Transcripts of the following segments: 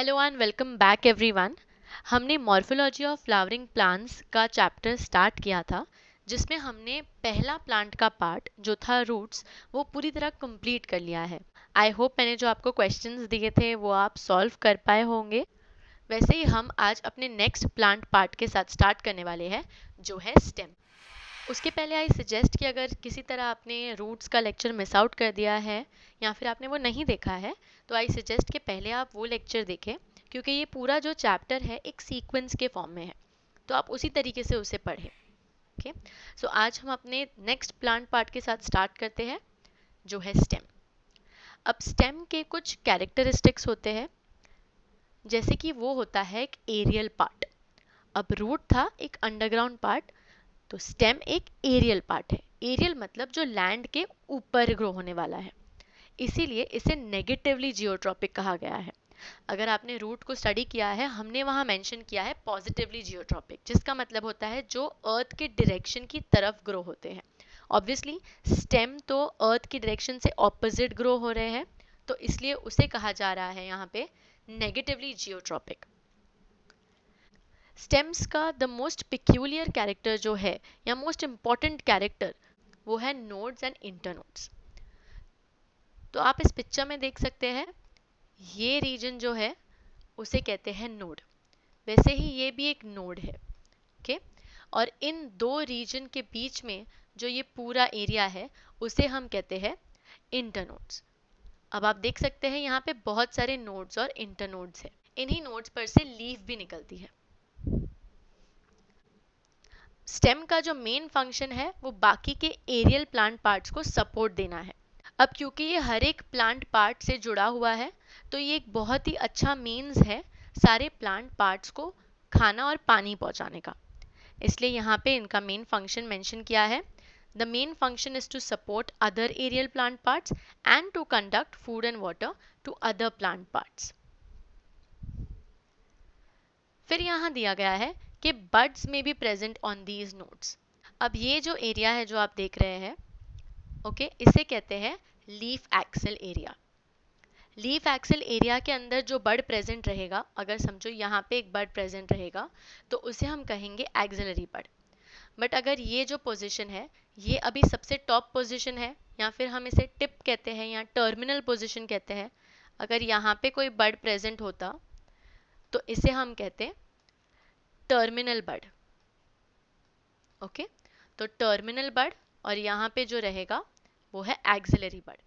Hello and welcome back everyone. हमने morphology of flowering plants का chapter start किया था, जिसमें हमने पहला प्लांट का पार्ट जो था रूट्स वो पूरी तरह कंप्लीट कर लिया है। आई होप मैंने जो आपको क्वेश्चंस दिए थे वो आप सॉल्व कर पाए होंगे। वैसे ही हम आज अपने नेक्स्ट प्लांट पार्ट के साथ स्टार्ट करने वाले हैं, जो है स्टेम। उसके पहले आई सजेस्ट कि अगर किसी तरह आपने रूट्स का लेक्चर मिस आउट कर दिया है या फिर आपने वो नहीं देखा है, तो आई सजेस्ट कि पहले आप वो लेक्चर देखें, क्योंकि ये पूरा जो चैप्टर है एक सीक्वेंस के फॉर्म में है, तो आप उसी तरीके से उसे पढ़ें। ओके, सो आज हम अपने नेक्स्ट प्लांट पार्ट के साथ स्टार्ट करते हैं, जो है स्टेम। अब स्टेम के कुछ कैरेक्टरिस्टिक्स होते हैं, जैसे कि वो होता है एक एरियल पार्ट। अब रूट था एक अंडरग्राउंड पार्ट, तो स्टेम एक एरियल पार्ट है। एरियल मतलब जो लैंड के ऊपर ग्रो होने वाला है, इसीलिए इसे नेगेटिवली जियोट्रॉपिक कहा गया है। अगर आपने रूट को स्टडी किया है, हमने वहां मेंशन किया है पॉजिटिवली जियोट्रॉपिक, जिसका मतलब होता है जो अर्थ के डायरेक्शन की तरफ ग्रो होते हैं। ऑब्वियसली स्टेम तो अर्थ की डायरेक्शन से ऑपोजिट ग्रो हो रहे हैं, तो इसलिए उसे कहा जा रहा है यहाँ पे नेगेटिवली जियोट्रॉपिक। स्टेम्स का द मोस्ट पिक्यूलियर कैरेक्टर जो है, या मोस्ट इंपॉर्टेंट कैरेक्टर, वो है नोड्स एंड इंटरनोड्स। तो आप इस पिक्चर में देख सकते हैं, ये रीजन जो है उसे कहते हैं नोड। वैसे ही ये भी एक नोड है। ओके, और इन दो रीजन के बीच में जो ये पूरा एरिया है, उसे हम कहते हैं इंटरनोड्स। अब आप देख सकते हैं यहाँ पे बहुत सारे नोड्स और इंटरनोड्स है। इन्हीं नोड्स पर से लीफ भी निकलती है। स्टेम का जो मेन फंक्शन है वो बाकी के एरियल प्लांट पार्ट्स को सपोर्ट देना है। अब क्योंकि ये हर एक प्लांट पार्ट से जुड़ा हुआ है, तो ये एक बहुत ही अच्छा मीन्स है सारे प्लांट पार्ट्स को खाना और पानी पहुंचाने का। इसलिए यहाँ पे इनका मेन फंक्शन मेंशन किया है। The main function is to support other aerial plant parts and to conduct food and water to other plant parts. फिर यहाँ दिया गया है कि बड्स में be present on these nodes. अब ये जो एरिया है जो आप देख रहे हैं, ओके, इसे कहते हैं leaf axil area. Leaf axil area के अंदर जो बड प्रेजेंट रहेगा, अगर समझो यहाँ पे एक बड प्रेजेंट रहेगा, तो उसे हम कहेंगे एक्सिलरी बड। बट अगर ये जो पोजीशन है, ये अभी सबसे टॉप पोजीशन है, या फिर हम इसे टिप कहते हैं या टर्मिनल पोजीशन कहते हैं। अगर यहाँ पे कोई बड प्रेजेंट होता, तो इसे हम कहते हैं टर्मिनल बड। ओके, तो टर्मिनल बड, और यहाँ पे जो रहेगा वो है एक्सिलरी बड।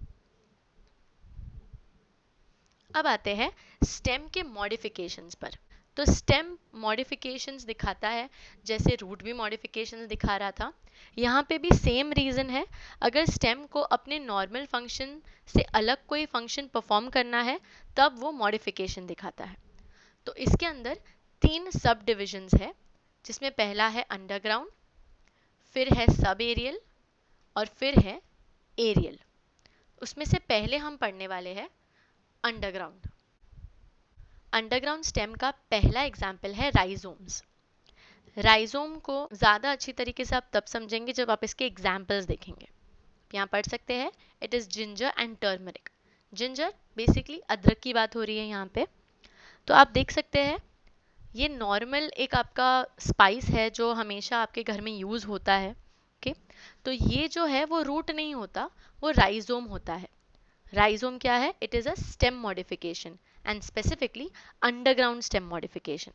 अब आते हैं स्टेम के मॉडिफिकेशंस पर। तो स्टेम मॉडिफिकेशंस दिखाता है, जैसे रूट भी मॉडिफिकेशंस दिखा रहा था, यहाँ पे भी सेम रीजन है। अगर स्टेम को अपने नॉर्मल फंक्शन से अलग कोई फंक्शन परफॉर्म करना है, तब वो मॉडिफिकेशन दिखाता है। तो इसके अंदर 3 सब डिविजन्स है, जिसमें पहला है अंडरग्राउंड, फिर है सब एरियल, और फिर है एरियल। उसमें से पहले हम पढ़ने वाले हैं अंडरग्राउंड। अंडरग्राउंड स्टेम का पहला एग्जाम्पल है राइजोम्स। राइजोम को ज़्यादा अच्छी तरीके से आप तब समझेंगे जब आप इसके एग्जाम्पल्स देखेंगे। यहाँ पढ़ सकते हैं, it is ginger and turmeric. Ginger basically अदरक की बात हो रही है यहाँ पे। तो आप देख सकते हैं, ये नॉर्मल एक आपका स्पाइस है जो हमेशा आपके घर में यूज़ होता है। ओके, तो ये जो है वो रूट नहीं होता, वो राइजोम होता है। राइजोम क्या है? It is a stem modification, and specifically underground stem modification.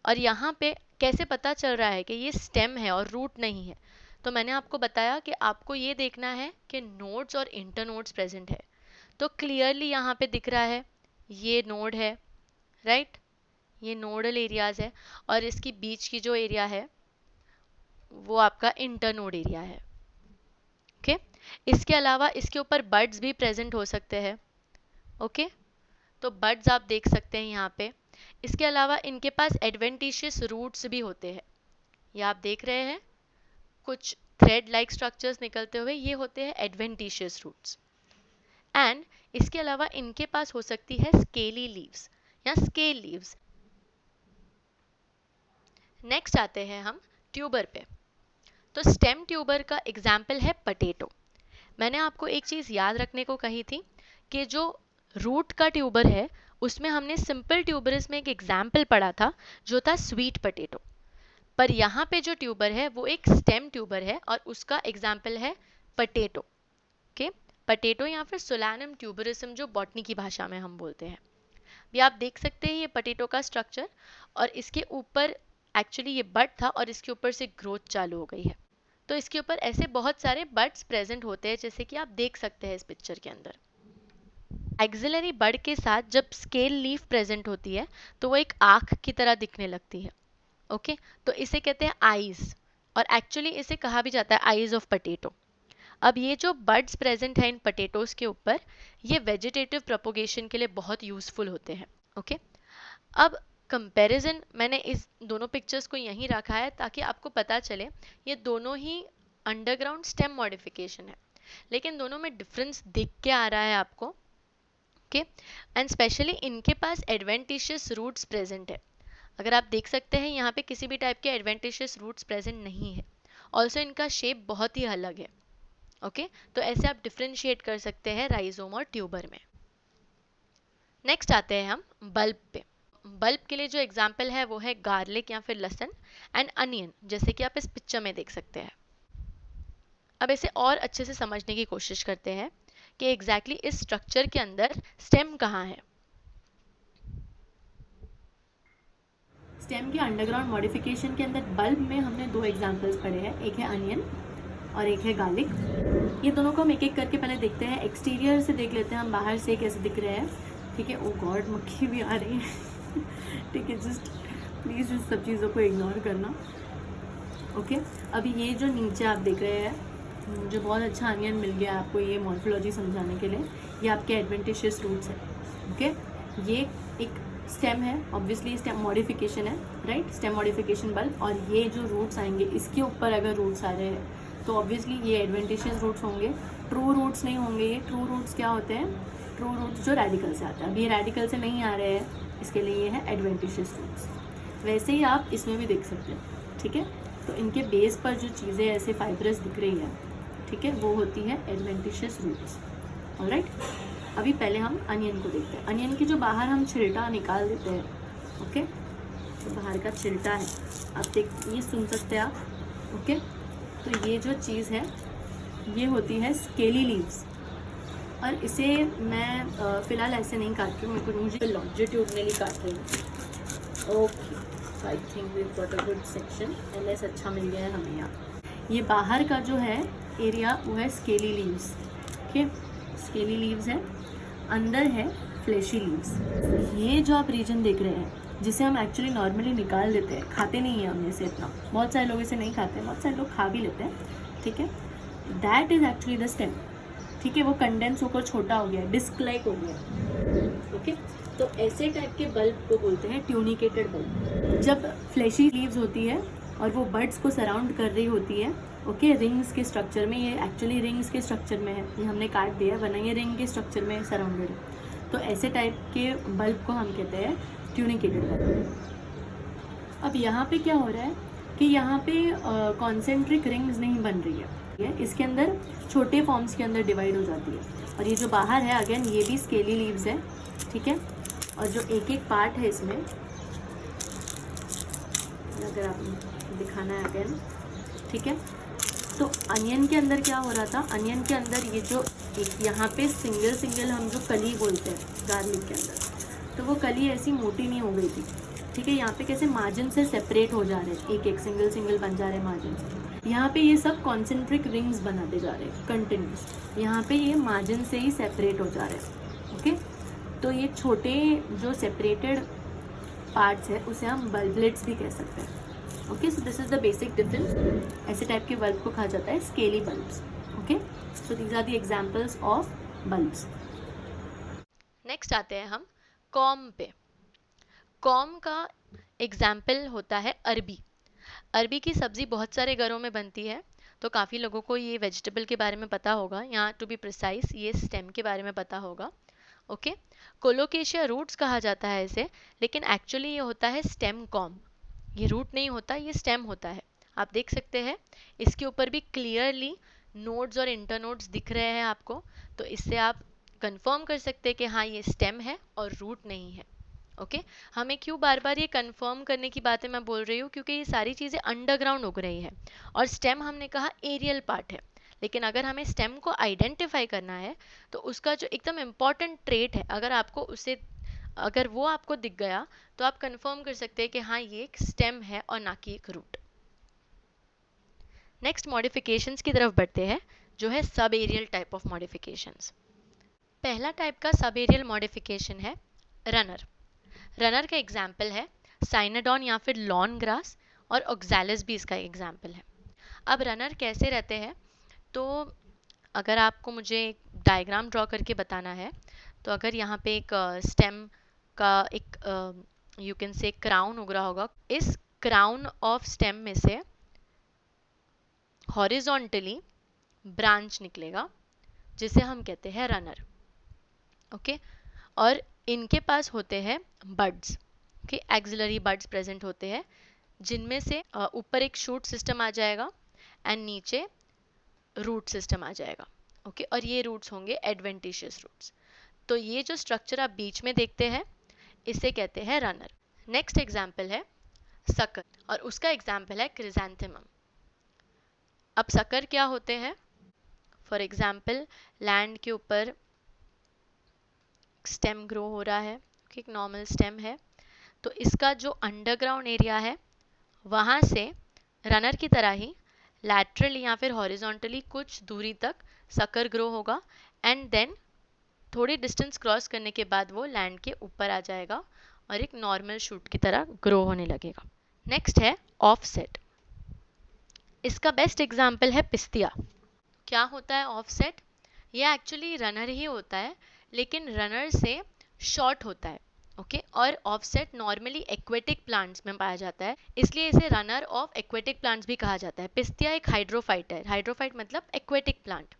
और यहाँ पे कैसे पता चल रहा है कि ये स्टेम है और रूट नहीं है? तो मैंने आपको बताया कि आपको ये देखना है कि नोड्स और इंटरनोड्स प्रेजेंट है। तो क्लियरली यहाँ पे दिख रहा है, ये नोड है, राइट? ये नोडल एरियाज है, और इसकी बीच की जो एरिया है वो आपका इंटरनोड एरिया है। ओके, इसके अलावा इसके ऊपर बड्स भी प्रेजेंट हो सकते हैं। ओके, तो बड्स आप देख सकते हैं यहाँ पे। इसके अलावा इनके पास एडवेंटिशियस रूट्स भी होते हैं। ये आप देख रहे हैं, कुछ थ्रेड लाइक स्ट्रक्चर्स निकलते हुए, ये होते हैं एडवेंटिशियस रूट्स। एंड इसके अलावा इनके पास हो सकती है स्केली लीव्स या स्केल लीव्स। नेक्स्ट आते हैं हम ट्यूबर पे। तो स्टेम ट्यूबर का एग्जाम्पल है पटेटो। मैंने आपको एक चीज़ याद रखने को कही थी कि जो रूट का ट्यूबर है उसमें हमने सिंपल ट्यूबरस में एक एग्जाम्पल पढ़ा था जो था स्वीट पोटैटो, पर यहाँ पे जो ट्यूबर है वो एक स्टेम ट्यूबर है और उसका एग्जाम्पल है पोटैटो। ओके, पोटैटो या फिर सोलानम ट्यूबरसम जो बॉटनी की भाषा में हम बोलते हैं। ये आप देख सकते हैं ये पोटैटो का स्ट्रक्चर, और इसके ऊपर एक्चुअली ये बड था और इसके ऊपर से ग्रोथ चालू हो गई है। तो इसके ऊपर ऐसे बहुत सारे बड्स प्रेजेंट होते हैं जैसे कि आप देख सकते हैं इस पिक्चर के अंदर। एक्सिलरी बड के साथ जब स्केल लीफ प्रेजेंट होती है तो वो एक आंख की तरह दिखने लगती है। ओके, तो इसे कहते हैं आईज, और एक्चुअली इसे कहा भी जाता है आईज ऑफ पोटैटो। अब ये जो बड्स प्रेजेंट है इन पोटैटोज के ऊपर, ये वेजिटेटिव प्रोपोगेशन के लिए बहुत यूजफुल होते हैं। ओके, अब कंपैरिजन मैंने इस दोनों पिक्चर्स को यहीं रखा है ताकि आपको पता चले ये दोनों ही अंडरग्राउंड स्टेम मॉडिफिकेशन है, लेकिन दोनों में डिफरेंस दिख के आ रहा है आपको। ओके, एंड स्पेशली इनके पास एडवेंटिशियस रूट्स प्रेजेंट है। अगर आप देख सकते हैं यहाँ पे किसी भी टाइप के एडवेंटिशियस रूट्स प्रेजेंट नहीं है। ऑल्सो इनका शेप बहुत ही अलग है। ओके, तो ऐसे आप डिफ्रेंशिएट कर सकते हैं राइजोम और ट्यूबर में। नेक्स्ट आते हैं हम बल्ब पे। बल्ब के लिए जो एग्जाम्पल है वो है गार्लिक या फिर लहसुन एंड अनियन, जैसे कि आप इस पिक्चर में देख सकते हैं। अब इसे और अच्छे से समझने की कोशिश करते हैं कि एग्जैक्टली इस स्ट्रक्चर के अंदर स्टेम कहाँ है। स्टेम के अंडरग्राउंड मॉडिफिकेशन के अंदर बल्ब में हमने दो एग्जाम्पल्स पढ़े हैं, एक है अनियन और एक है गार्लिक। ये दोनों को हम एक एक करके पहले देखते हैं। एक्सटीरियर से देख लेते हैं हम, बाहर से कैसे दिख रहे हैं। ठीक है, ओ गॉड मक्खी भी आ रही है। ठीक है, जस्ट प्लीज़ इस सब चीज़ों को इग्नोर करना। ओके, अभी ये जो नीचे आप देख रहे हैं, मुझे बहुत अच्छा अनियन मिल गया आपको ये मॉर्फोलॉजी समझाने के लिए। ये आपके एडवेंटिशियस रूट्स है। ओके, ये एक स्टेम है, ऑब्वियसली स्टेम मॉडिफिकेशन है, राइट, स्टेम मॉडिफिकेशन बल्ब। और ये जो रूट्स आएंगे इसके ऊपर अगर रूट्स आ रहे हैं तो ऑब्वियसली ये एडवेंटिशियस रूट्स होंगे, ट्रू रूट्स नहीं होंगे। ये ट्रू रूट्स क्या होते हैं? ट्रू रूट्स जो रेडिकल से आते हैं। अब ये रेडिकल से नहीं आ रहे हैं, इसके लिए ये है एडवेंटिशियस रूट्स। वैसे ही आप इसमें भी देख सकते हैं। ठीक है, तो इनके बेस पर जो चीज़ें ऐसे फाइब्रस दिख रही है, ठीक है, वो होती है एडवेंटिशियस रूट्स। ऑलराइट, अभी पहले हम अनियन को देखते हैं। अनियन की जो बाहर हम छिलटा निकाल देते हैं, ओके, तो बाहर का छिलटा है, आप देख ये सुन सकते हैं आप। ओके, तो ये जो चीज़ है ये होती है स्केली लीव्स, और इसे मैं फ़िलहाल ऐसे नहीं काट रही हूँ, मेरे को मुझे लॉन्जिट्यूडनली काट रही हूँ। Okay, I think we got a good section, LS अच्छा मिल गया है हमें यहाँ। ये बाहर का जो है एरिया वो है scaly leaves. Okay, scaly leaves है, अंदर है फ्लैशी लीव्स। ये जो आप रीजन देख रहे हैं जिसे हम एक्चुअली नॉर्मली निकाल देते हैं, खाते नहीं हैं हम इसे इतना, बहुत सारे लोग इसे नहीं खाते, बहुत सारे लोग खा भी लेते हैं। ठीक है, that is actually the stem. ठीक है, वो कंडेंस होकर छोटा हो गया, डिस्क लाइक हो गया। ओके, तो ऐसे टाइप के बल्ब को बोलते हैं ट्यूनिकेटेड बल्ब। जब फ्लैशी लीव्स होती है और वो बड्स को सराउंड कर रही होती है, ओके, रिंग्स के स्ट्रक्चर में, ये एक्चुअली रिंग्स के स्ट्रक्चर में है, ये हमने काट दिया वरना ये रिंग के स्ट्रक्चर में सराउंडेड है। तो ऐसे टाइप के बल्ब को हम कहते हैं ट्यूनिकेटेड बल्ब। अब यहाँ पे क्या हो रहा है कि यहाँ पे कॉन्सेंट्रिक रिंग्स नहीं बन रही है, इसके अंदर छोटे फॉर्म्स के अंदर डिवाइड हो जाती है। और ये जो बाहर है अगेन ये भी स्केली लीव्स है। ठीक है, और जो एक एक पार्ट है इसमें, अगर आप दिखाना है अगेन, ठीक है, तो अनियन के अंदर क्या हो रहा था, अनियन के अंदर ये जो एक यहाँ पे सिंगल सिंगल हम जो कली बोलते हैं गार्लिक के अंदर, तो वो कली ऐसी मोटी नहीं हो गई थी। ठीक है, यहाँ पे कैसे मार्जिन से सेपरेट हो जा रहे हैं, एक एक सिंगल सिंगल बन जा रहे हैं मार्जिन से। यहाँ पे ये सब कॉन्सेंट्रिक रिंग्स बनाते जा रहे हैं कंटिन्यूस, यहाँ पे ये मार्जिन से ही सेपरेट हो जा रहे हैं। ओके, तो ये छोटे जो सेपरेटेड पार्ट्स है उसे हम बल्बलेट्स भी कह सकते हैं। Okay, so this is the basic difference. ऐसे टाइप के बल्ब को कहा जाता है scaly bulbs. Okay, so these are the examples of bulbs. Next आते हैं हम कॉम पे। कॉम का एग्जाम्पल होता है अरबी। अरबी की सब्जी बहुत सारे घरों में बनती है, तो काफ़ी लोगों को ये वेजिटेबल के बारे में पता होगा, यहाँ टू बी प्रिसाइज ये स्टेम के बारे में पता होगा। ओके, कोलोकेशिया रूट्स कहा जाता है इसे, लेकिन एक्चुअली ये होता है स्टेम कॉम। ये रूट नहीं होता, ये स्टेम होता है। आप देख सकते हैं इसके ऊपर भी क्लियरली नोड्स और इंटरनोड्स दिख रहे हैं आपको, तो इससे आप कंफर्म कर सकते हैं कि हाँ ये स्टेम है और रूट नहीं है। ओके हमें क्यों बार बार ये कंफर्म करने की बातें मैं बोल रही हूँ, क्योंकि ये सारी चीज़ें अंडरग्राउंड उग रही है और स्टेम हमने कहा एरियल पार्ट है। लेकिन अगर हमें स्टेम को आइडेंटिफाई करना है तो उसका जो एकदम इम्पॉर्टेंट ट्रेट है, अगर वो आपको दिख गया तो आप कंफर्म कर सकते हैं कि हाँ ये एक स्टेम है और ना कि एक रूट। नेक्स्ट मॉडिफिकेशंस की तरफ बढ़ते हैं, जो है subaerial type of modifications. पहला टाइप का सब एरियल मॉडिफिकेशन है रनर। रनर का एग्जाम्पल है साइनाडॉन या फिर लॉन ग्रास, और ऑक्सैलिस भी इसका एग्जाम्पल है। अब रनर कैसे रहते हैं, तो अगर आपको मुझे डायग्राम ड्रॉ करके बताना है, तो अगर यहाँ पे एक स्टेम का एक यू कैन से क्राउन उग रहा होगा, इस क्राउन ऑफ स्टेम में से हॉरिजॉन्टली ब्रांच निकलेगा जिसे हम कहते हैं रनर। ओके और इनके पास होते हैं buds, okay axillary buds present होते हैं, जिनमें से ऊपर एक शूट सिस्टम आ जाएगा एंड नीचे रूट सिस्टम आ जाएगा। ओके और ये रूट्स होंगे एडवेंटिशियस रूट्स। तो ये जो स्ट्रक्चर आप बीच में देखते हैं इसे कहते हैं रनर। नेक्स्ट एग्जाम्पल है सकर और उसका एग्जाम्पल है क्रिजैंथेमम। अब सकर क्या होते हैं, फॉर एग्जाम्पल लैंड के ऊपर स्टेम ग्रो हो रहा है, एक नॉर्मल स्टेम है, तो इसका जो अंडरग्राउंड एरिया है वहाँ से रनर की तरह ही लैटरली या फिर हॉरिजॉन्टली कुछ दूरी तक सकर ग्रो होगा एंड देन थोड़ी डिस्टेंस क्रॉस करने के बाद वो लैंड के ऊपर आ जाएगा और एक नॉर्मल शूट की तरह ग्रो होने लगेगा। नेक्स्ट है ऑफसेट। इसका बेस्ट एग्जाम्पल है पिस्तिया। क्या होता है ऑफसेट, ये एक्चुअली रनर ही होता है लेकिन रनर से शॉर्ट होता है। ओके और ऑफसेट नॉर्मली एक्वेटिक प्लांट्स में पाया जाता है, इसलिए इसे रनर ऑफ एक्वेटिक प्लांट्स भी कहा जाता है। पिस्तिया एक हाइड्रोफाइट है, हाइड्रोफाइट मतलब एक्वेटिक प्लांट।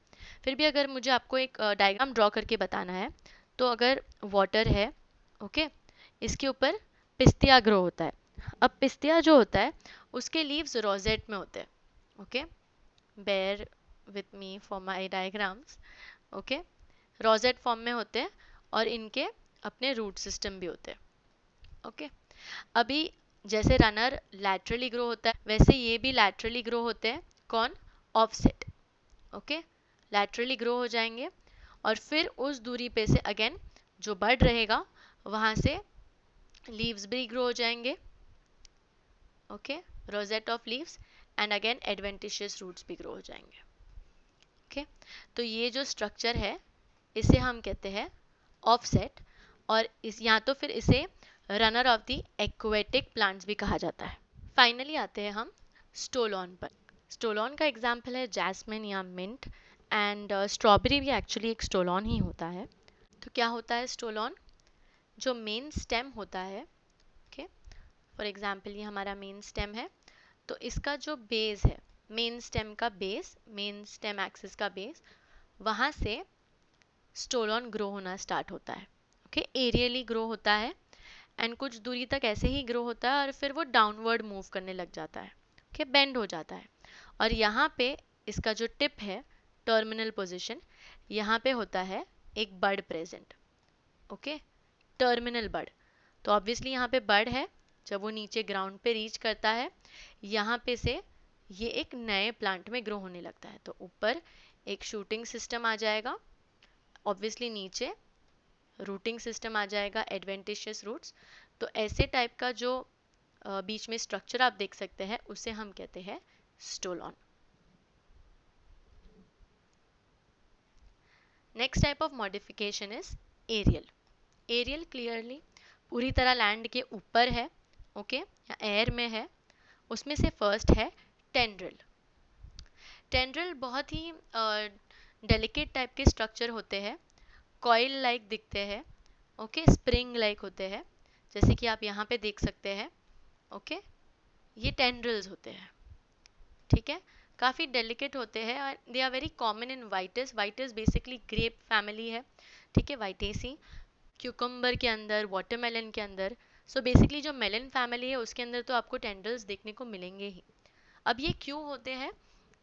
फिर भी अगर मुझे आपको एक डायग्राम ड्रॉ करके बताना है, तो अगर वाटर है, ओके इसके ऊपर पिस्तिया ग्रो होता है। अब पिस्तिया जो होता है उसके लीव्स रोजेट में होते हैं। Okay bear with me for my diagrams. Okay rosette form में होते हैं और इनके अपने रूट सिस्टम भी होते हैं। ओके अभी जैसे रनर लैटरली ग्रो होता है वैसे ये भी लैटरली ग्रो होते हैं। कौन, ऑफसेट। ओके लैटरली ग्रो हो जाएंगे और फिर उस दूरी पे से अगेन जो बड रहेगा वहां से लीव्स भी ग्रो हो जाएंगे। Okay rosette of leaves and again adventitious roots भी ग्रो हो जाएंगे। ओके तो ये जो स्ट्रक्चर है इसे हम कहते हैं ऑफसेट, और इस या तो फिर इसे runner of the aquatic plants भी कहा जाता है। फाइनली आते हैं हम स्टोलॉन पर। स्टोलॉन का एग्जाम्पल है जैस्मिन या मिंट, एंड स्ट्रॉबेरी भी एक्चुअली एक स्टोलॉन ही होता है। तो क्या होता है स्टोलॉन, जो मेन स्टेम होता है, ओके फॉर एग्जाम्पल ये हमारा मेन स्टेम है, तो इसका जो बेस है, मेन स्टेम का बेस, मेन स्टेम एक्सिस का बेस, वहाँ से स्टोलॉन ग्रो होना स्टार्ट होता है। ओके एरियली ग्रो होता है एंड कुछ दूरी तक ऐसे ही ग्रो होता है और फिर वो डाउनवर्ड मूव करने लग जाता है। ओके बेंड हो जाता है और यहाँ पे इसका जो टिप है, टर्मिनल पोजीशन, यहाँ पे होता है एक बड प्रेजेंट। ओके टर्मिनल बड, तो ऑब्वियसली यहाँ पे बड है, जब वो नीचे ग्राउंड पे रीच करता है यहाँ पे से ये एक नए प्लांट में ग्रो होने लगता है। तो ऊपर एक शूटिंग सिस्टम आ जाएगा, ऑब्वियसली नीचे रूटिंग सिस्टम आ जाएगा, एडवेंटिशियस रूट्स। तो ऐसे टाइप का जो बीच में स्ट्रक्चर आप देख सकते हैं उसे हम कहते हैं stolon. Next type of modification is aerial. Aerial clearly पूरी तरह लैंड के ऊपर है, ओके या एयर में है। उसमें से फर्स्ट है टेंड्रिल। टेंड्रिल बहुत ही डेलिकेट टाइप के स्ट्रक्चर होते हैं, कॉइल लाइक दिखते हैं, ओके स्प्रिंग लाइक होते हैं, जैसे कि आप यहाँ पे देख सकते हैं। ओके ये टेंड्रिल्स होते हैं, ठीक है काफ़ी डेलिकेट होते हैं और they are very common in Vitis. Vitis basically grape family है, ठीक है वाइटेसी, क्यूकम्बर के अंदर, वाटरमेलन के अंदर। सो बेसिकली जो मेलन फैमिली है उसके अंदर तो आपको टेंड्रिल्स देखने को मिलेंगे ही। अब ये क्यों होते हैं,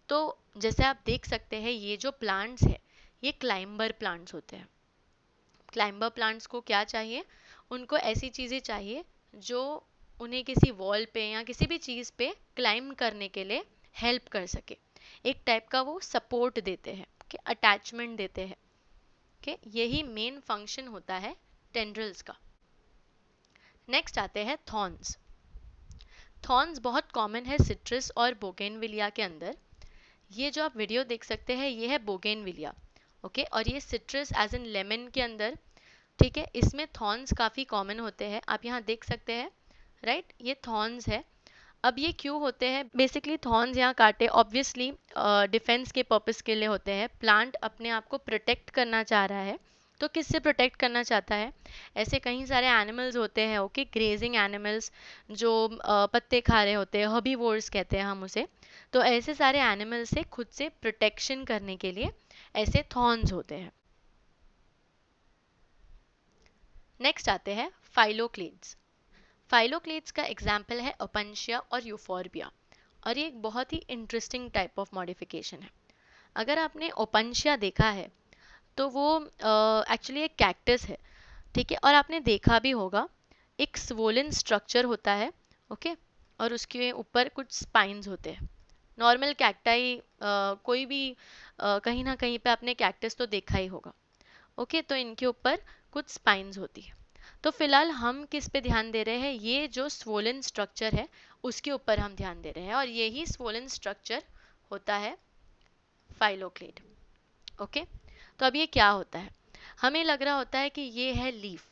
तो जैसे आप देख सकते हैं ये जो प्लांट्स है ये क्लाइंबर प्लांट्स होते हैं। क्लाइंबर प्लांट्स को क्या चाहिए, उनको ऐसी चीज़ें चाहिए जो उन्हें किसी वॉल पे या किसी भी चीज़ पे क्लाइंब करने के लिए हेल्प कर सके, एक टाइप का वो सपोर्ट देते हैं, कि अटैचमेंट देते हैं, कि यही मेन फंक्शन होता है टेंड्रिल्स का। नेक्स्ट आते हैं थॉर्न्स। थॉर्न्स बहुत कॉमन है सिट्रस और बोगेनविलिया के अंदर। ये जो आप वीडियो देख सकते हैं ये है बोगेनविलिया, ओके, और ये सिट्रस एज इन लेमन के अंदर, ठीक है, इसमें थॉर्न्स काफ़ी कॉमन होते हैं, आप यहाँ देख सकते हैं, राइट, ये थॉर्न्स है। अब ये क्यों होते हैं, बेसिकली थॉर्न्स यहाँ काटे ऑब्वियसली डिफेंस के पर्पस के लिए होते हैं। प्लांट अपने आप को प्रोटेक्ट करना चाह रहा है, तो किससे प्रोटेक्ट करना चाहता है, ऐसे कई सारे एनिमल्स होते हैं, ओके, ग्रेजिंग एनिमल्स जो पत्ते खा रहे होते हैं, हर्बीवोर्स कहते हैं हम उसे, तो ऐसे सारे एनिमल्स से खुद से प्रोटेक्शन करने के लिए ऐसे थॉर्न्स होते हैं। नेक्स्ट आते हैं फाइलोक्लेड्स। फाइलोक्लेड्स का एग्जाम्पल है ओपनशिया और यूफोर्बिया, और ये एक बहुत ही इंटरेस्टिंग टाइप ऑफ मॉडिफिकेशन है। अगर आपने ओपनशिया देखा है तो वो एक्चुअली एक कैक्टस है, ठीक है, और आपने देखा भी होगा एक स्वोलन स्ट्रक्चर होता है, ओके, और उसके ऊपर कुछ स्पाइंस होते हैं। नॉर्मल कैक्टाई कोई भी कहीं ना कहीं पे आपने कैक्टस तो देखा ही होगा, ओके, तो इनके ऊपर कुछ स्पाइंस होती है। तो फिलहाल हम किस पे ध्यान दे रहे हैं, ये जो स्वोलन स्ट्रक्चर है उसके ऊपर हम ध्यान दे रहे हैं, और यही स्वोलन स्ट्रक्चर होता है फाइलोक्लेड, ओके। तो अब ये क्या होता है, हमें लग रहा होता है कि ये है लीफ,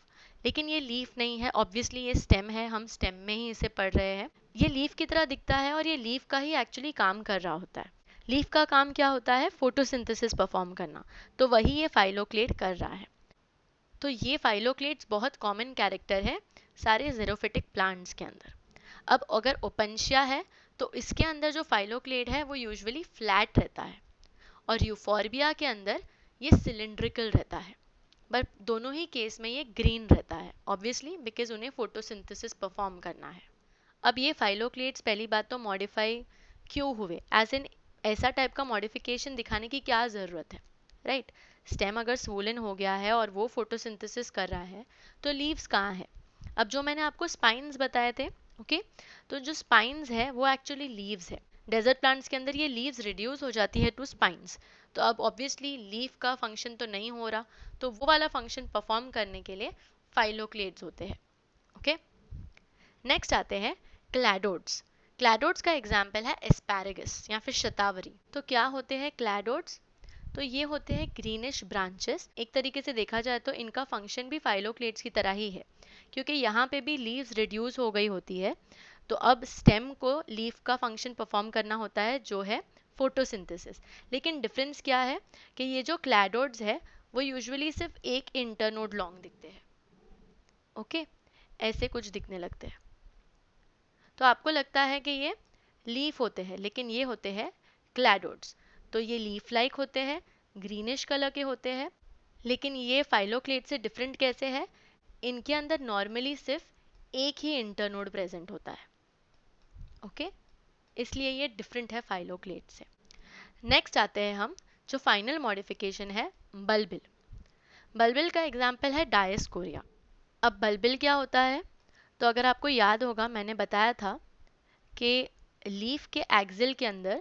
लेकिन ये लीफ नहीं है, ऑब्वियसली ये स्टेम है, हम स्टेम में ही इसे पढ़ रहे हैं। ये लीफ की तरह दिखता है और ये लीफ का ही एक्चुअली काम कर रहा होता है। लीफ का काम क्या होता है, फोटोसिंथेसिस परफॉर्म करना, तो वही ये फाइलोक्लेड कर रहा है। तो ये फाइलोक्लेड्स बहुत कॉमन कैरेक्टर है सारे ज़ेरोफिटिक प्लांट्स के अंदर। अब अगर ओपनशिया है तो इसके अंदर जो फाइलोक्लेड है वो यूजुअली फ्लैट रहता है, और यूफोर्बिया के अंदर ये सिलिंड्रिकल रहता है, बट दोनों ही केस में ये ग्रीन रहता है, ऑब्वियसली बिकॉज उन्हें फोटोसिंथेसिस परफॉर्म करना है। अब ये फाइलोक्लेड्स पहली बात तो मॉडिफाई क्यों हुए, एज इन ऐसा टाइप का मॉडिफिकेशन दिखाने की क्या ज़रूरत है, राइट, स्टेम अगर स्वोलन हो गया है और वो फोटोसिंथेसिस कर रहा है तो लीव्स कहाँ है। अब जो मैंने आपको स्पाइन्स बताए थे, ओके, तो जो स्पाइन्स है वो एक्चुअली लीव्स है। डेजर्ट प्लांट्स के अंदर ये लीव्स रिड्यूस हो जाती है टू स्पाइन्स, तो अब ऑब्वियसली लीफ का फंक्शन तो नहीं हो रहा, तो वो वाला फंक्शन परफॉर्म करने के लिए फाइलोक्लेड्स होते हैं, ओके। नेक्स्ट आते हैं क्लैडोड्स। क्लैडोड्स का एग्जाम्पल है एस्पैरागस या फिर शतावरी। तो क्या होते हैं क्लैडोड्स, तो ये होते हैं ग्रीनिश ब्रांचेस। एक तरीके से देखा जाए तो इनका फंक्शन भी फाइलोक्लेड्स की तरह ही है, क्योंकि यहाँ पे भी लीव्स रिड्यूस हो गई होती है, तो अब स्टेम को लीफ का फंक्शन परफॉर्म करना होता है जो है फोटोसिंथेसिस। लेकिन डिफरेंस क्या है कि ये जो क्लैडोड्स है वो यूजुअली सिर्फ एक इंटरनोड लॉन्ग दिखते हैं, ओके, ऐसे कुछ दिखने लगते हैं। तो आपको लगता है कि ये लीफ होते हैं, लेकिन ये होते हैं क्लैडोड्स। तो ये लीफ लाइक होते हैं, ग्रीनिश कलर के होते हैं, लेकिन ये फाइलोक्लेड से डिफरेंट कैसे है, इनके अंदर नॉर्मली सिर्फ एक ही इंटरनोड प्रेजेंट होता है, ओके, इसलिए ये डिफरेंट है फाइलोक्लेड से। नेक्स्ट आते हैं हम जो फाइनल मॉडिफिकेशन है बल्बिल। बल्बिल का एग्जाम्पल है डायस्कोरिया। अब बल्बिल क्या होता है, तो अगर आपको याद होगा मैंने बताया था कि लीफ के एक्सिल के अंदर,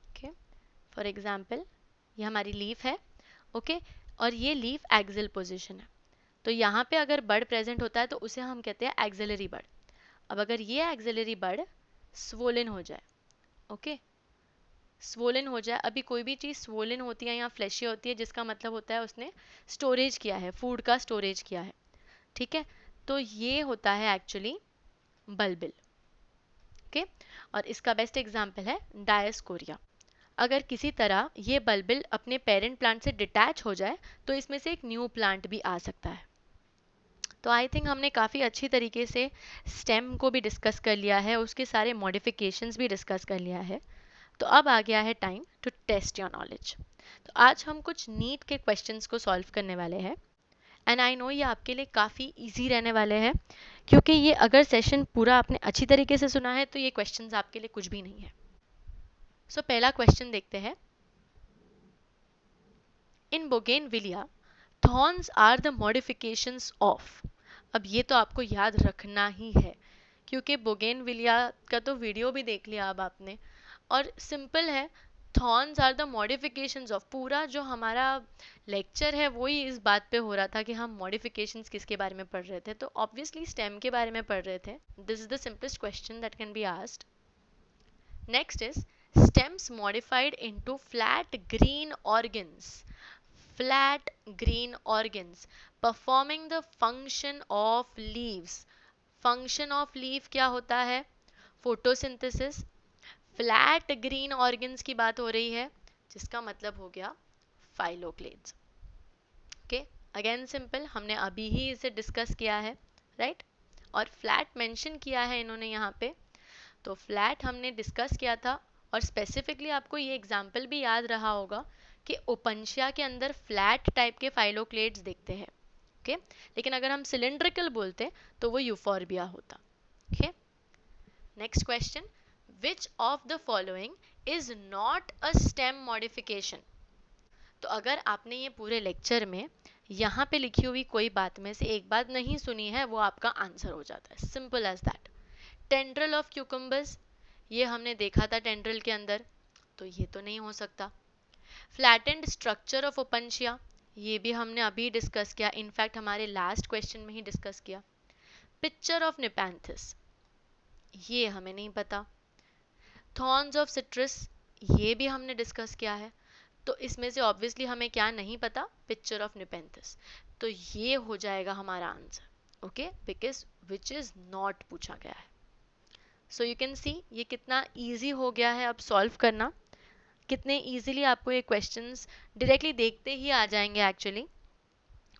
ओके, फॉर एग्जांपल ये हमारी लीफ है, ओके, और ये लीफ एक्सिल पोजीशन है, तो यहाँ पे अगर बड प्रेजेंट होता है तो उसे हम कहते हैं एक्सिलरी बड। अब अगर ये एक्सिलरी बड स्वोलन हो जाए, ओके, स्वोलन हो जाए, अभी कोई भी चीज़ स्वोलन होती है या फ्लैशी होती है जिसका मतलब होता है उसने स्टोरेज किया है, फूड का स्टोरेज किया है, ठीक है, तो ये होता है एक्चुअली बल्बिल, ओके, और इसका बेस्ट एग्जांपल है डायस्कोरिया। अगर किसी तरह ये बल्बिल अपने पेरेंट प्लांट से डिटैच हो जाए तो इसमें से एक न्यू प्लांट भी आ सकता है। तो आई थिंक हमने काफ़ी अच्छी तरीके से स्टेम को भी डिस्कस कर लिया है, उसके सारे मॉडिफिकेशंस भी डिस्कस कर लिया है। तो अब आ गया है time to test your knowledge. तो आज हम कुछ नीट के क्वेश्चंस को सॉल्व करने वाले हैं, एंड आई नो ये आपके लिए काफ़ी इजी रहने वाले हैं, क्योंकि ये अगर सेशन पूरा आपने अच्छी तरीके से सुना है तो ये क्वेश्चंस आपके लिए कुछ भी नहीं है। पहला क्वेश्चन देखते हैं। In bougainvillea thorns are the modifications of, अब ये तो आपको याद रखना ही है क्योंकि बोगेनविलिया का तो वीडियो भी देख लिया अब आपने, और सिंपल है, thorns are the modifications of, पूरा जो हमारा लेक्चर है वही इस बात पे हो रहा था कि हम मॉडिफिकेशंस किसके बारे में पढ़ रहे थे, तो ऑब्वियसली स्टेम के बारे में पढ़ रहे थे. This is the simplest question that can be asked. Next is stems modified into flat green organs, flat green organs performing the function of leaves. function of leaf क्या होता है? photosynthesis. फ्लैट ग्रीन ऑर्गन्स की बात हो रही है जिसका मतलब हो गया फाइलोक्लेड्स. ओके, अगेन सिंपल, हमने अभी ही इसे डिस्कस किया है, राइट? और फ्लैट मेंशन किया है इन्होंने यहाँ पे, तो फ्लैट हमने डिस्कस किया था, और स्पेसिफिकली आपको ये एग्जाम्पल भी याद रहा होगा कि ओपनशिया के अंदर फ्लैट टाइप के फाइलोक्लेड्स दिखते हैं. ओके, लेकिन अगर हम सिलिंड्रिकल बोलते तो वो यूफोर्बिया होता. Okay, next question, which of the following is not a stem modification. तो अगर आपने ये पूरे लेक्चर में यहाँ पे लिखी हुई कोई बात में से एक बात नहीं सुनी है, वो आपका आंसर हो जाता है, simple as that. Tendril of cucumbers, ये हमने देखा था टेंड्रल के अंदर, तो ये तो नहीं हो सकता. फ्लैटेंड स्ट्रक्चर ऑफ ओपनशिया, ये भी हमने अभी डिस्कस किया, इनफैक्ट हमारे लास्ट क्वेश्चन में ही डिस्कस किया. पिक्चर ऑफ निपैंथिस, ये हमें नहीं पता. थॉर्न्स ऑफ सिट्रस, ये भी हमने डिस्कस किया है, तो इसमें से ऑब्वियसली हमें क्या नहीं पता? Picture of Nepenthes. तो ये हो जाएगा हमारा answer. Okay, because which is not पूछा गया है. सो यू कैन सी ये कितना ईजी हो गया है अब सॉल्व करना, कितने ईजिली आपको ये क्वेश्चंस डायरेक्टली देखते ही आ जाएंगे एक्चुअली.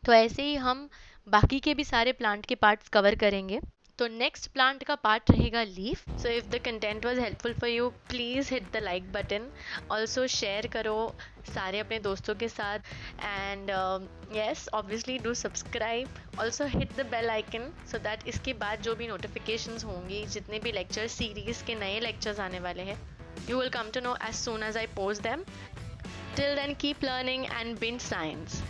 तो ऐसे ही हम बाकी के भी सारे प्लांट के पार्ट्स कवर करेंगे. तो नेक्स्ट प्लांट का पार्ट रहेगा leaf. So if the content was helpful for you, please hit the like button, also share करो सारे अपने दोस्तों के साथ, and yes obviously do subscribe, also hit the bell icon so that इसके बाद जो भी नोटिफिकेशंस होंगी, जितने भी लेक्चर सीरीज के नए लेक्चर्स आने वाले हैं, you will come to know as soon as I post them. Till then, keep learning and binge science.